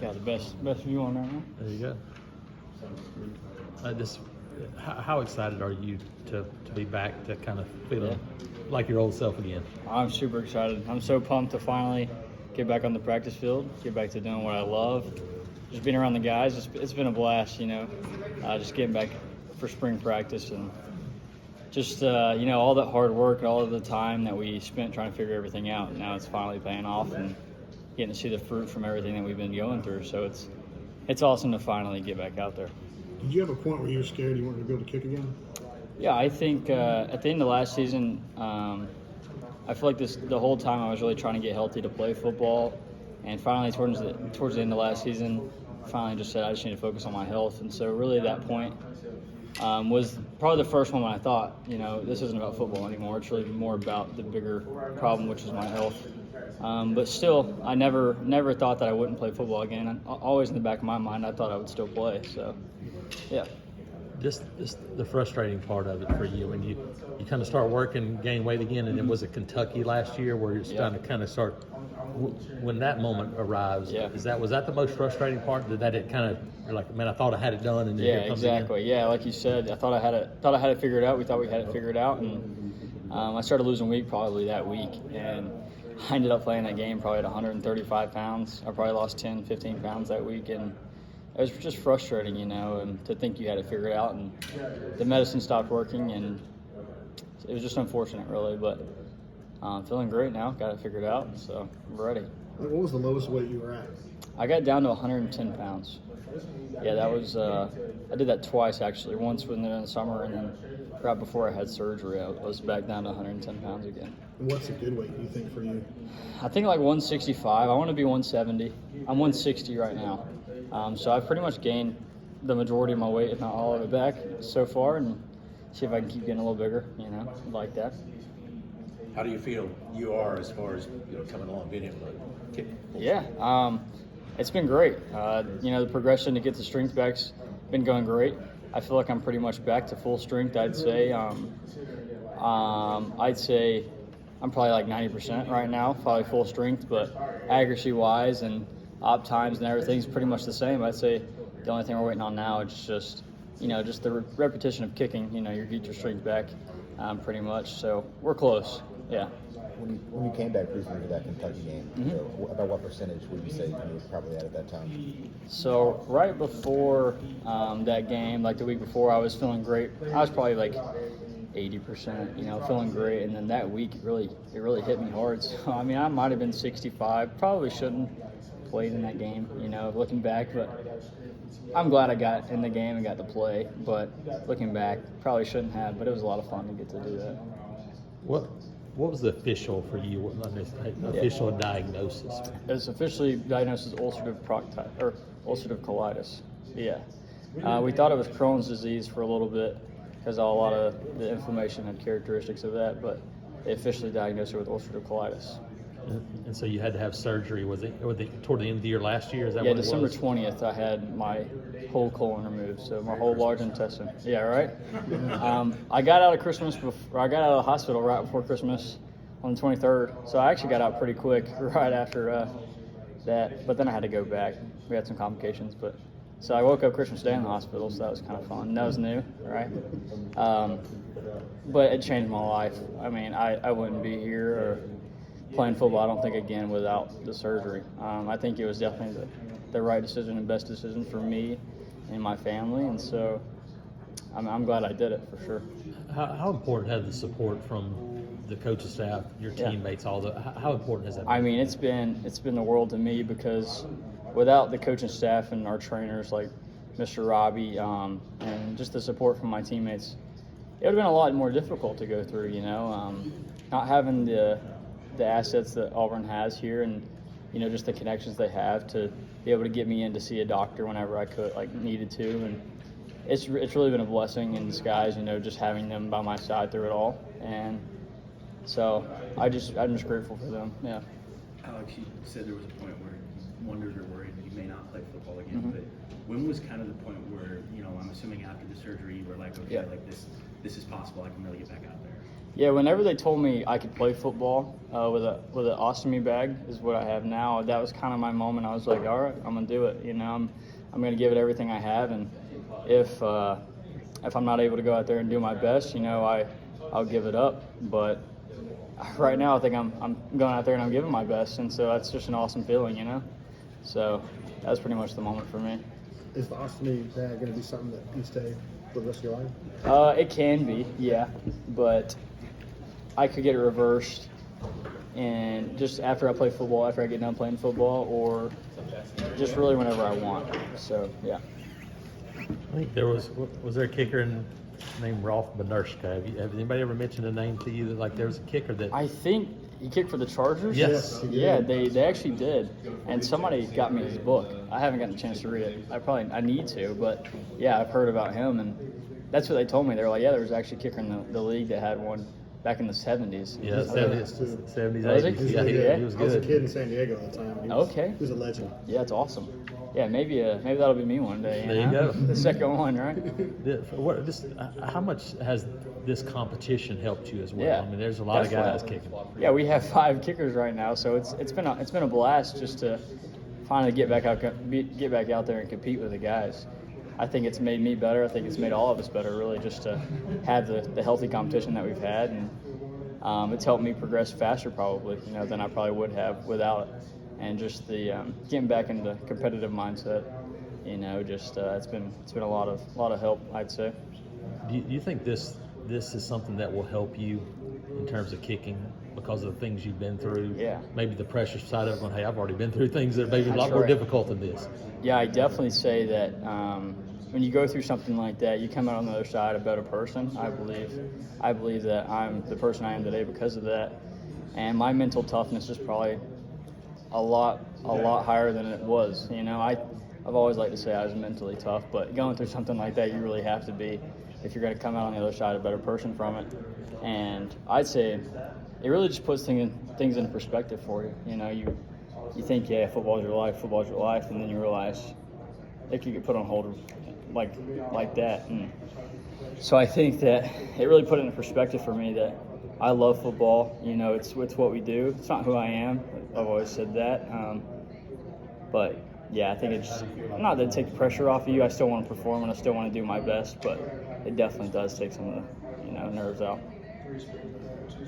Got the best view on that one. There you go. How excited are you to be back to kind of feeling like your old self again? I'm super excited. I'm so pumped to finally get back on the practice field, get back to doing what I love. Just being around the guys, it's been a blast, just getting back for spring practice and just, all that hard work and all of the time that we spent trying to figure everything out. And now it's finally paying off and getting to see the fruit from everything that we've been going through. So it's awesome to finally get back out there. Did you have a point where you were scared you weren't going to be able to kick again? Yeah, I think at the end of last season, I feel like the whole time I was really trying to get healthy to play football. And finally, towards the end of last season, finally just said I just need to focus on my health. And so really that point was probably the first one when I thought, this isn't about football anymore. It's really more about the bigger problem, which is my health. But still, I never thought that I wouldn't play football again. Always in the back of my mind, I thought I would still play. So, yeah. Just the frustrating part of it for you when you kind of start working, gain weight again, and it was at Kentucky last year where you're starting to kind of start. When that moment arrives, was that the most frustrating part? That it kind of you're like, man, I thought I had it done, and then here it comes exactly. Again. Yeah, like you said, I thought I had it figured out. We thought we had it figured out, and I started losing weight probably that week, and I ended up playing that game probably at 135 pounds. I probably lost 10, 15 pounds that week, and it was just frustrating, and to think you had it figured out, and the medicine stopped working, and it was just unfortunate, really. But I'm feeling great now. Got it figured out, so I'm ready. What was the lowest weight you were at? I got down to 110 pounds. Yeah, that was I did that twice actually. Once in the summer, and then right before I had surgery, I was back down to 110 pounds again. What's a good weight, you think, for you? I think like 165. I want to be 170. I'm 160 right now. So I've pretty much gained the majority of my weight, if not all of it, back so far, and see if I can keep getting a little bigger, like that. How do you feel you are as far as coming along, being able to kick? Yeah, it's been great. The progression to get the strength back's been going great. I feel like I'm pretty much back to full strength, I'd say. I'd say I'm probably like 90% right now, probably full strength, but accuracy-wise and op times and everything's pretty much the same. I'd say the only thing we're waiting on now is just the repetition of kicking. You get your strength back pretty much. So we're close. Yeah. When you came back recently to that Kentucky game, about what percentage would you say you were probably at that time? So right before that game, like the week before, I was feeling great. I was probably like 80%, feeling great. And then that week, it really hit me hard. So, I might have been 65. Probably shouldn't have played in that game, looking back. But I'm glad I got in the game and got to play. But looking back, probably shouldn't have. But it was a lot of fun to get to do that. What was the official for you? Official diagnosis? It was officially diagnosed as ulcerative colitis. Yeah. We thought it was Crohn's disease for a little bit because a lot of the inflammation had characteristics of that, but they officially diagnosed it with ulcerative colitis. And so you had to have surgery. Was it toward the end of the year last year? Is that what it was? December 20th, I had my whole colon removed, so my whole large intestine. Yeah, right? I got out of the hospital right before Christmas on the 23rd, so I actually got out pretty quick right after that, but then I had to go back. We had some complications, so I woke up Christmas Day in the hospital, so that was kind of fun. That was new, right? But it changed my life. I wouldn't be here or playing football, I don't think, again, without the surgery. I think it was definitely the right decision and best decision for me and my family, and so I'm glad I did it for sure. How important has the support from the coaching staff, your teammates, how important has that been? It's been the world to me because without the coaching staff and our trainers like Mr. Robbie and just the support from my teammates, it would have been a lot more difficult to go through, not having the assets that Auburn has here and, just the connections they have to be able to get me in to see a doctor whenever I could, needed to. And it's really been a blessing in disguise, just having them by my side through it all. And so I'm just grateful for them, yeah. Alex, you said there was a point where you wondered or worried that you may not play football again, but when was kind of the point where, I'm assuming after the surgery, you were like, okay, this is possible, I can really get back out there? Yeah, whenever they told me I could play football with an ostomy bag is what I have now. That was kind of my moment. I was like, all right, I'm gonna do it. You know, I'm gonna give it everything I have, and if I'm not able to go out there and do my best, you know, I'll give it up. But right now, I think I'm going out there and I'm giving my best, and so that's just an awesome feeling, you know. So that's pretty much the moment for me. Is the ostomy bag going to be something that you stay for the rest of your life? It can be, yeah, but I could get it reversed, and just after I play football, after I get done playing football, or just really whenever I want. So yeah. I think there was there a kicker named Rolf Benerska? Have anybody ever mentioned a name to you that like there was a kicker that? I think he kicked for the Chargers. Yes. Yeah, they actually did, and somebody got me his book. I haven't gotten a chance to read it. I need to, but yeah, I've heard about him, and that's what they told me. They were like, yeah, there was actually a kicker in the league that had one back in the 70s. Yeah, 70s, Was 80s. he? Yeah, he was I was a good. kid in San Diego at the time. Okay. He was a legend. Yeah, it's awesome. Yeah, maybe that'll be me one day. There you go. The second one, right? How much has this competition helped you as well? Yeah, I mean, there's a lot of guys definitely. kicking. Yeah, we have 5 kickers right now, so it's been a blast just to finally get back out there and compete with the guys. I think it's made me better. I think it's made all of us better, really, just to have the healthy competition that we've had, and it's helped me progress faster probably, you know, than I probably would have without it. And just the getting back into competitive mindset, you know, just it's been a lot of help, I'd say. Do you think this is something that will help you in terms of kicking because of the things you've been through? Yeah. Maybe the pressure side of it, going, hey, I've already been through things that are maybe a lot That's more right. difficult than this. Yeah, I definitely say that when you go through something like that, you come out on the other side a better person. I believe that I'm the person I am today because of that, and my mental toughness is probably a lot higher than it was. You know, I've always liked to say I was mentally tough, but going through something like that, you really have to be if you're going to come out on the other side a better person from it. And I'd say it really just puts things in perspective for you. You know, you think, yeah, football's your life, and then you realize it could get put on hold like that. And so I think that it really put it in perspective for me that I love football. You know, it's what we do. It's not who I am. I've always said that. But yeah, I think it's not that it takes pressure off of you. I still want to perform and I still want to do my best, but it definitely does take some of the nerves out.